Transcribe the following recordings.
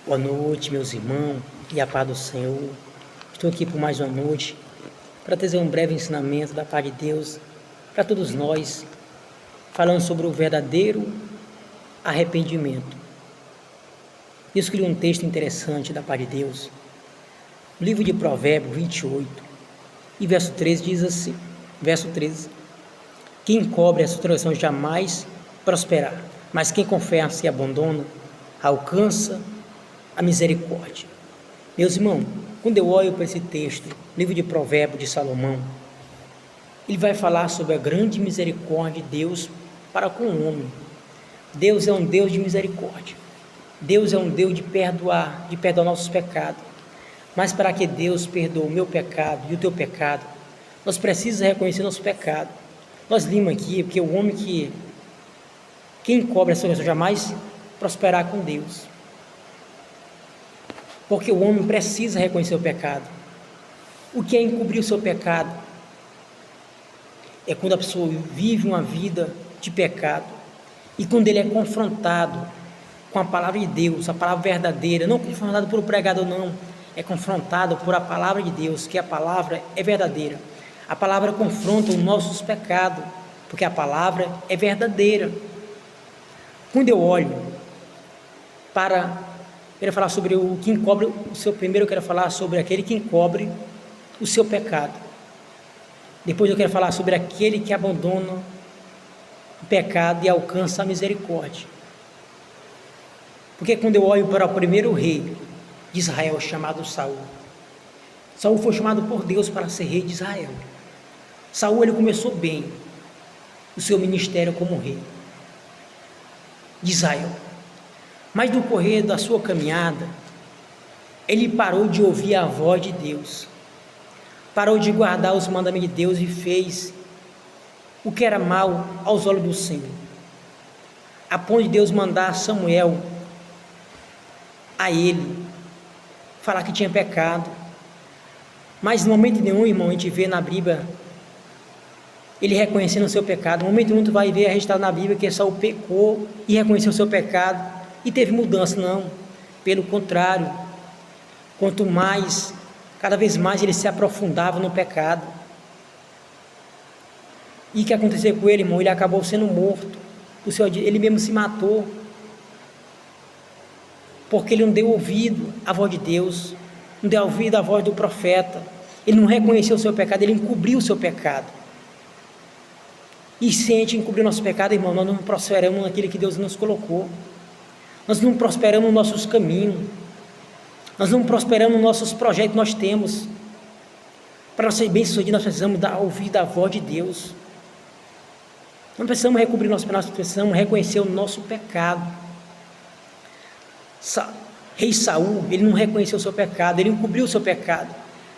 Boa noite, meus irmãos, e a paz do Senhor. Estou aqui por mais uma noite para trazer um breve ensinamento da paz de Deus para todos nós, falando sobre o verdadeiro arrependimento. Eu escolhi um texto interessante da paz de Deus, no livro de Provérbios 28, e verso 13 diz assim, verso 13: quem encobre a sua transgressão jamais prosperará, mas quem confessa e abandona alcança a misericórdia. Meus irmãos, quando eu olho para esse texto, livro de Provérbios de Salomão, ele vai falar sobre a grande misericórdia de Deus para com o homem. Deus é um Deus de misericórdia. Deus é um Deus de perdoar nossos pecados. Mas para que Deus perdoe o meu pecado e o teu pecado, nós precisamos reconhecer nosso pecado. Nós limos aqui, porque o homem quem encobre essa transgressão jamais prosperará com Deus. Porque o homem precisa reconhecer o pecado. O que é encobrir o seu pecado? É quando a pessoa vive uma vida de pecado e quando ele é confrontado com a palavra de Deus, a palavra verdadeira, não confrontado por um pregador, não, é confrontado por a palavra de Deus, que a palavra é verdadeira. A palavra confronta os nossos pecados, porque a palavra é verdadeira. Quando eu olho quero falar sobre o que encobre o seu. Primeiro eu quero falar sobre aquele que encobre o seu pecado. Depois eu quero falar sobre aquele que abandona o pecado e alcança a misericórdia. Porque quando eu olho para o primeiro rei de Israel, chamado Saul, Saul foi chamado por Deus para ser rei de Israel. Saul, ele começou bem o seu ministério como rei de Israel. Mas no correr da sua caminhada, ele parou de ouvir a voz de Deus, parou de guardar os mandamentos de Deus e fez o que era mal aos olhos do Senhor, a ponto de Deus mandar Samuel a ele, falar que tinha pecado. Mas no momento nenhum, irmão, a gente vê na Bíblia ele reconhecendo o seu pecado. No momento nenhum tu vai ver registrado na Bíblia que Saul pecou e reconheceu o seu pecado e teve mudança. Não, pelo contrário, quanto mais, cada vez mais ele se aprofundava no pecado. E o que aconteceu com ele, irmão? Ele acabou sendo morto, ele mesmo se matou, porque ele não deu ouvido à voz de Deus, não deu ouvido à voz do profeta, ele não reconheceu o seu pecado, ele encobriu o seu pecado. E se a gente encobrir o nosso pecado, irmão, nós não prosperamos naquilo que Deus nos colocou. Nós não prosperamos nos nossos caminhos. Nós não prosperamos nos nossos projetos que nós temos. Para ser bem-sucedido, nós precisamos dar ouvido à voz de Deus. Não precisamos recobrir nosso pecado, nós precisamos reconhecer o nosso pecado. Rei Saul, ele não reconheceu o seu pecado, ele encobriu o seu pecado.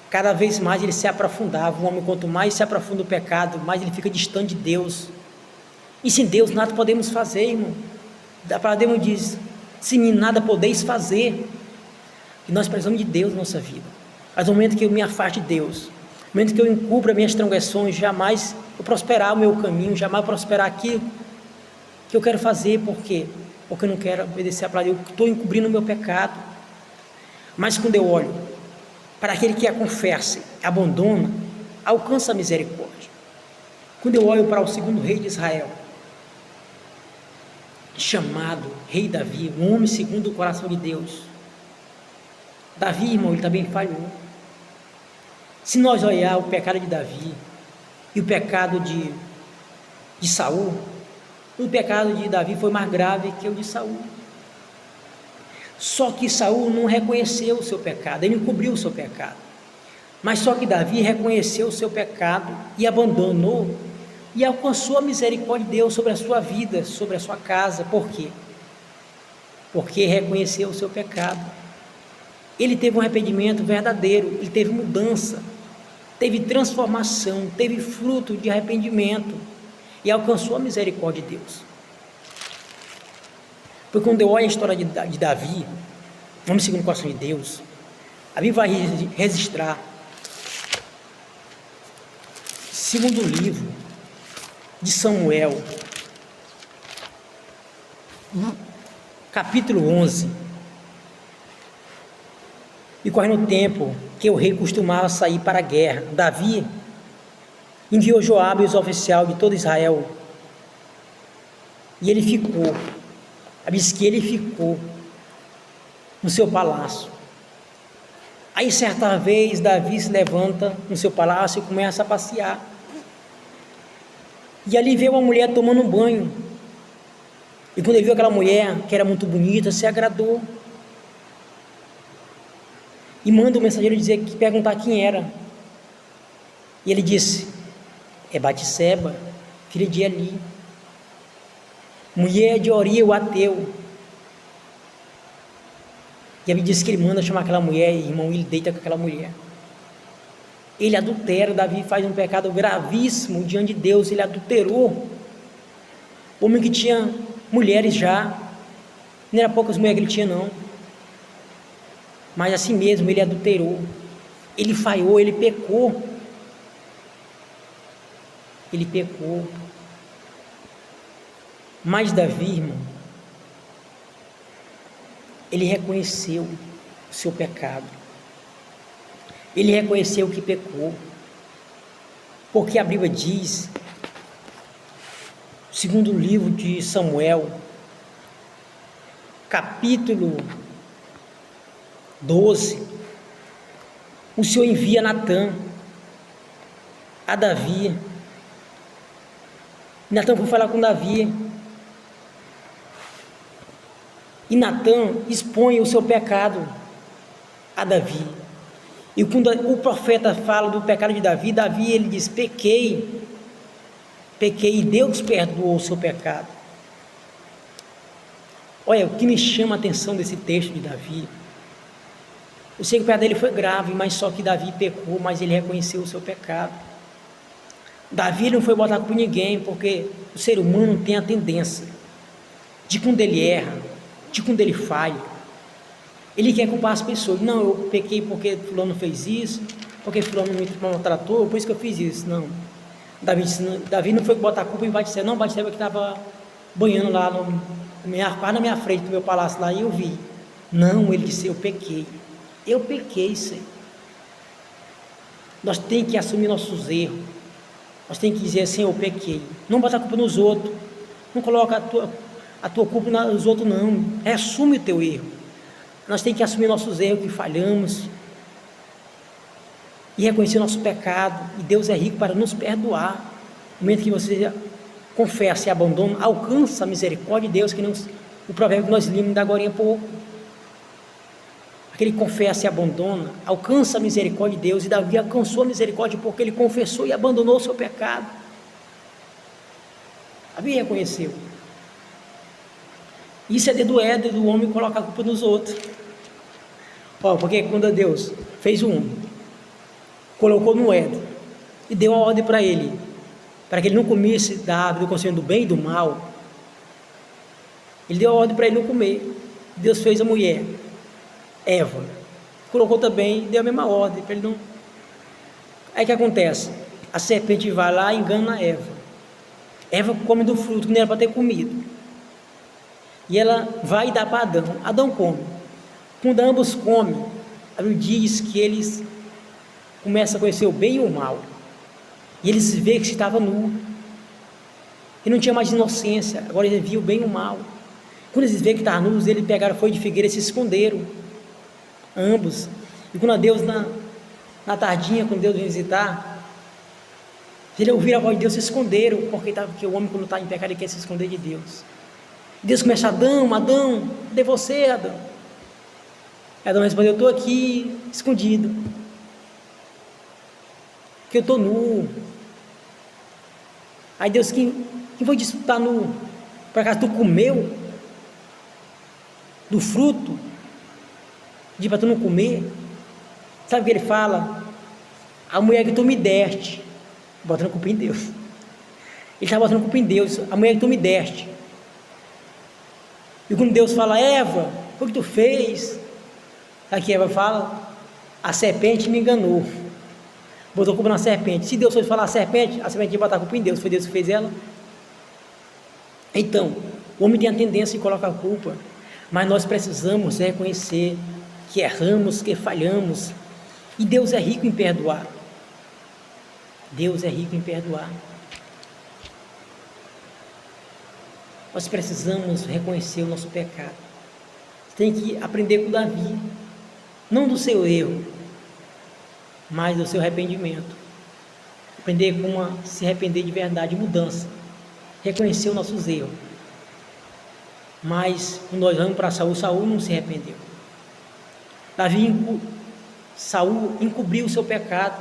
Cada vez mais ele se aprofundava. O homem, quanto mais se aprofunda o pecado, mais ele fica distante de Deus. E sem Deus nada podemos fazer, irmão. A palavra de Deus diz: sem mim nada podeis fazer. E nós precisamos de Deus na nossa vida. Mas no momento que eu me afaste de Deus, no momento que eu encubra minhas transgressões, jamais eu prosperar o meu caminho, jamais prosperar aquilo que eu quero fazer. Por quê? Porque eu não quero obedecer a palavra de Deus, eu estou encobrindo o meu pecado. Mas quando eu olho para aquele que a confessa, abandona, alcança a misericórdia. Quando eu olho para o segundo rei de Israel, chamado rei Davi, um homem segundo o coração de Deus. Davi, irmão, ele também falhou. Se nós olhar o pecado de Davi e o pecado de Saul, o pecado de Davi foi mais grave que o de Saul. Só que Saul não reconheceu o seu pecado, ele encobriu o seu pecado. Mas só que Davi reconheceu o seu pecado e abandonou e alcançou a misericórdia de Deus sobre a sua vida, sobre a sua casa. Por quê? Porque reconheceu o seu pecado. Ele teve um arrependimento verdadeiro, ele teve mudança, teve transformação, teve fruto de arrependimento e alcançou a misericórdia de Deus. Porque quando eu olho a história de Davi, vamos segundo o coração de Deus, a Bíblia vai registrar, segundo livro de Samuel, capítulo 11, E correndo o tempo que o rei costumava sair para a guerra, Davi enviou Joabe e os oficiais de todo Israel. E ele ficou, diz que ele ficou no seu palácio. Aí certa vez Davi se levanta no seu palácio e começa a passear. E ali vê uma mulher tomando um banho. E quando ele viu aquela mulher, que era muito bonita, se agradou. E manda o mensageiro perguntar quem era. E ele disse: é Batseba, filha de Eli, mulher de Urias o ateu. E ele disse que ele manda chamar aquela mulher, e irmão, ele deita com aquela mulher. Ele adultera, Davi faz um pecado gravíssimo diante de Deus, ele adulterou. Homem que tinha mulheres já, não era poucas mulheres que ele tinha não, mas assim mesmo ele adulterou, ele falhou, ele pecou. Mas Davi, irmão, ele reconheceu o seu pecado, ele reconheceu que pecou, porque a Bíblia diz, segundo o livro de Samuel, capítulo 12, o Senhor envia Natã a Davi. Natã foi falar com Davi, e Natã expõe o seu pecado a Davi. E quando o profeta fala do pecado de Davi, ele diz: pequei, e Deus perdoou o seu pecado. Olha, o que me chama a atenção desse texto de Davi, eu sei que o pecado dele foi grave, mas só que Davi pecou, mas ele reconheceu o seu pecado. Davi não foi botar a culpa em ninguém, porque o ser humano tem a tendência de, quando ele erra, de quando ele falha, ele quer culpar as pessoas. Não, eu pequei porque fulano fez isso, porque fulano me maltratou, por isso que eu fiz isso. Não, Davi não foi botar a culpa em Batseba. Não, Batseba que estava banhando lá quase na minha frente, no meu palácio lá, e eu vi. Não, ele disse: eu pequei, Senhor. Nós temos que assumir nossos erros, nós temos que dizer assim: eu pequei. Não botar a culpa nos outros, não coloca a tua culpa nos outros, não. Assume o teu erro. Nós temos que assumir nossos erros, que falhamos, e reconhecer nosso pecado, e Deus é rico para nos perdoar. No momento que você confessa e abandona, alcança a misericórdia de Deus, que o provérbio que nós lemos ainda agora há pouco. Aquele que confessa e abandona, alcança a misericórdia de Deus, e Davi alcançou a misericórdia porque ele confessou e abandonou o seu pecado. Davi reconheceu. Isso é dedo do homem colocar a culpa nos outros. Porque quando Deus fez o homem, colocou no Éden e deu a ordem para ele, para que ele não comesse da árvore do conhecimento do bem e do mal, ele deu a ordem para ele não comer. Deus fez a mulher, Eva, colocou também, deu a mesma ordem para ele não. Aí o que acontece? A serpente vai lá e engana Eva. Eva come do fruto que não era para ter comido, e ela vai dar para Adão. Adão come. Quando ambos comem, a Bíblia diz que eles começam a conhecer o bem e o mal, e eles veem que estava nu, e não tinha mais inocência, agora eles viam o bem e o mal. Quando eles veem que estavam nus, eles pegaram folha de figueira e se esconderam, ambos. E quando Deus, na tardinha, quando Deus veio visitar, eles ouviram a voz de Deus, se esconderam, porque o homem, quando está em pecado, ele quer se esconder de Deus. Deus começa: Adão, cadê você, Adão? Adão respondeu: eu estou aqui, escondido, porque eu estou nu. Aí Deus: quem foi disso que está nu? Por acaso tu comeu do fruto? Diz para tu não comer. Sabe o que ele fala? A mulher que tu me deste, botando culpa em Deus. Ele está botando culpa em Deus. A mulher que tu me deste. E quando Deus fala: Eva, o que tu fez? Sabe o que Eva fala? A serpente me enganou. Botou culpa na serpente. Se Deus fosse falar a serpente ia botar culpa em Deus. Foi Deus que fez ela. Então, o homem tem a tendência de colocar a culpa, mas nós precisamos reconhecer que erramos, que falhamos. E Deus é rico em perdoar. Deus é rico em perdoar. Nós precisamos reconhecer o nosso pecado. Você tem que aprender com Davi, não do seu erro, mas do seu arrependimento. Aprender como se arrepender de verdade, mudança. Reconhecer os nossos erros. Mas quando nós vamos para Saul, Saul não se arrependeu. Saul encobriu o seu pecado.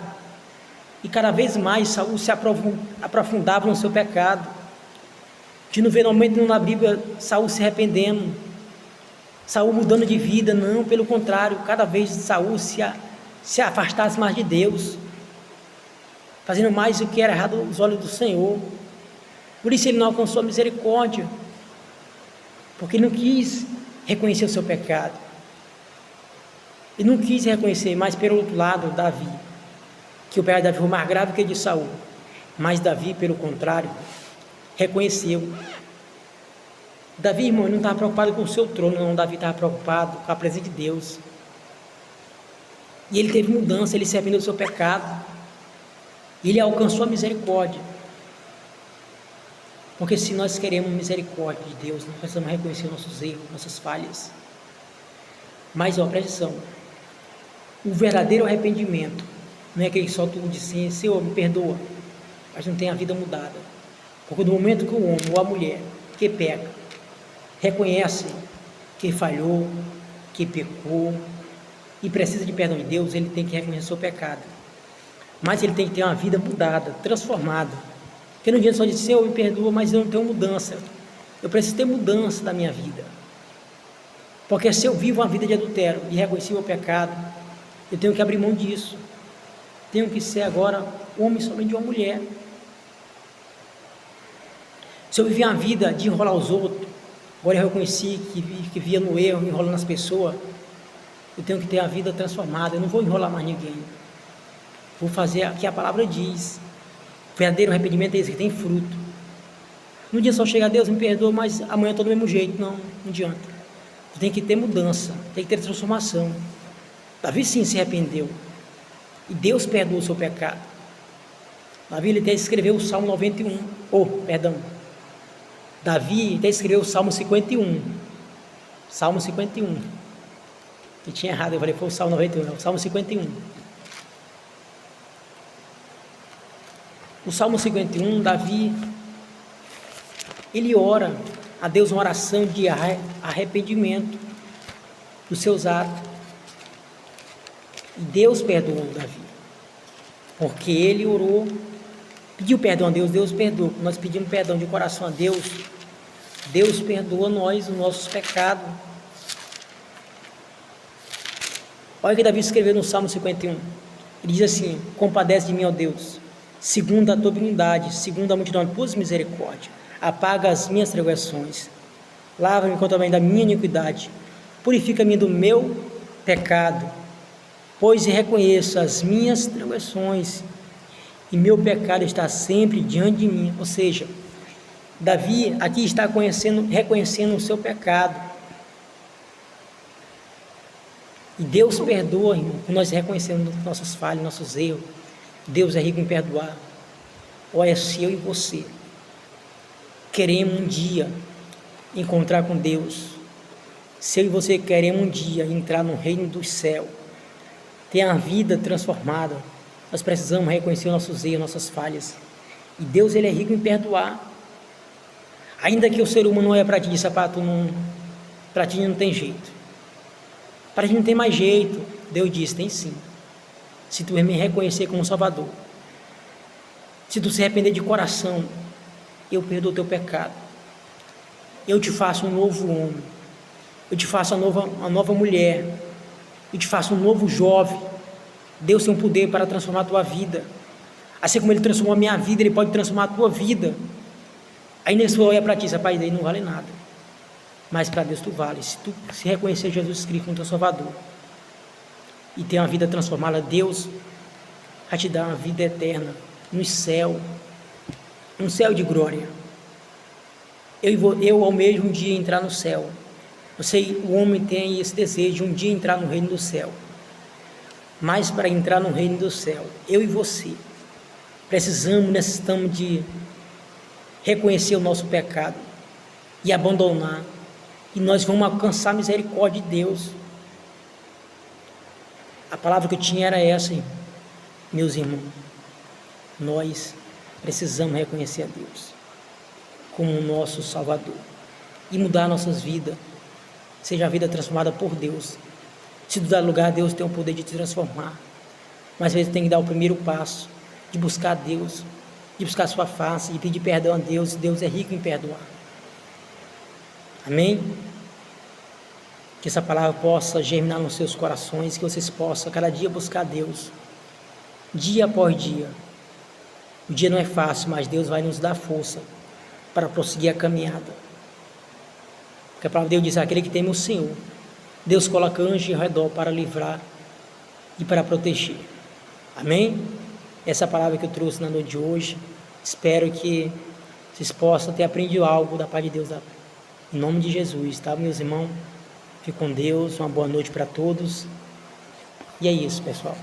E cada vez mais Saul se aprofundava no seu pecado. A gente não vê normalmente na Bíblia Saul se arrependendo, Saul mudando de vida, não, pelo contrário, cada vez Saul se afastasse mais de Deus, fazendo mais o que era errado aos olhos do Senhor. Por isso ele não alcançou a misericórdia, porque ele não quis reconhecer o seu pecado. Ele não quis reconhecer, mas pelo outro lado, Davi, que o pecado de Davi foi mais grave que o de Saul, mas Davi, pelo contrário, reconheceu. Davi, irmão, não estava preocupado com o seu trono, não. Davi estava preocupado com a presença de Deus. E ele teve mudança, ele se arrependeu do seu pecado. Ele alcançou a misericórdia. Porque se nós queremos misericórdia de Deus, nós precisamos reconhecer nossos erros, nossas falhas. Mas, presta atenção, o verdadeiro arrependimento não é aquele que só tu diz, Senhor, me perdoa, mas não tem a vida mudada. Porque no momento que o homem ou a mulher que peca, reconhece que falhou, que pecou e precisa de perdão de Deus, ele tem que reconhecer o seu pecado. Mas ele tem que ter uma vida mudada, transformada. Porque não adianta só dizer, Senhor, me perdoa, mas eu não tenho mudança. Eu preciso ter mudança na minha vida. Porque se eu vivo uma vida de adultério e reconhecer o meu pecado, eu tenho que abrir mão disso. Tenho que ser agora homem somente de uma mulher. Se eu viver uma vida de enrolar os outros, agora eu reconheci que via no erro, enrolando as pessoas, eu tenho que ter a vida transformada, eu não vou enrolar mais ninguém. Vou fazer o que a palavra diz. O verdadeiro arrependimento é esse, que tem fruto. Não adianta só chegar a Deus, me perdoa, mas amanhã eu estou do mesmo jeito. Não adianta. Tem que ter mudança, tem que ter transformação. Davi sim se arrependeu. E Deus perdoou o seu pecado. Davi ele até escreveu o Salmo 91. Davi até escreveu o Salmo 51. Salmo 51. Eu tinha errado, eu falei, foi o Salmo 91, não, o Salmo 51. O Salmo 51, Davi, ele ora a Deus uma oração de arrependimento dos seus atos. E Deus perdoou Davi, porque ele orou, pediu perdão a Deus, Deus perdoou. Nós pedimos perdão de coração a Deus, Deus perdoa nós os nossos pecados. Olha o que Davi escreveu no Salmo 51. Ele diz assim: compadece de mim, ó Deus, segundo a tua bondade, segundo a multidão de tuas misericórdias. Apaga as minhas transgressões, lava-me contra da minha iniquidade, purifica-me do meu pecado, pois reconheço as minhas transgressões, e meu pecado está sempre diante de mim. Ou seja, Davi aqui está reconhecendo o seu pecado. E Deus perdoa, irmão, quando nós reconhecemos nossas falhas, nossos erros. Deus é rico em perdoar. Olha, se eu e você queremos um dia encontrar com Deus, se eu e você queremos um dia entrar no reino do céu, ter a vida transformada, nós precisamos reconhecer nossos erros, nossas falhas. E Deus, ele é rico em perdoar. Ainda que o ser humano não é para ti, sapato, para ti não tem jeito. Para ti não tem mais jeito. Deus diz, tem sim. Se tu me reconhecer como Salvador, se tu se arrepender de coração, eu perdoo o teu pecado. Eu te faço um novo homem. Eu te faço uma nova mulher. Eu te faço um novo jovem. Deus tem um poder para transformar a tua vida. Assim como Ele transformou a minha vida, Ele pode transformar a tua vida. Aí nesse olha para ti, rapaz, daí não vale nada. Mas para Deus tu vale. Se tu se reconhecer Jesus Cristo como teu Salvador e ter uma vida transformada, Deus vai te dar uma vida eterna no céu, um céu de glória. Eu almejo um dia entrar no céu, O homem tem esse desejo de um dia entrar no reino do céu. Mas para entrar no reino do céu, eu e você, necessitamos de reconhecer o nosso pecado e abandonar. E nós vamos alcançar a misericórdia de Deus. A palavra que eu tinha era essa, meus irmãos. Nós precisamos reconhecer a Deus como o nosso Salvador e mudar nossas vidas. Seja a vida transformada por Deus. Se tu dá lugar, Deus tem o poder de te transformar. Mas às vezes tem que dar o primeiro passo, de buscar a Deus, de buscar a sua face, de pedir perdão a Deus, e Deus é rico em perdoar. Amém? Que essa palavra possa germinar nos seus corações, que vocês possam cada dia buscar a Deus, dia após dia. O dia não é fácil, mas Deus vai nos dar força para prosseguir a caminhada. Porque a palavra de Deus diz: aquele que teme o Senhor, Deus coloca anjos ao redor para livrar e para proteger. Amém? Essa palavra que eu trouxe na noite de hoje, espero que vocês possam ter aprendido algo da parte de Deus, em nome de Jesus, tá, meus irmãos? Fique com Deus, uma boa noite para todos. E é isso, pessoal.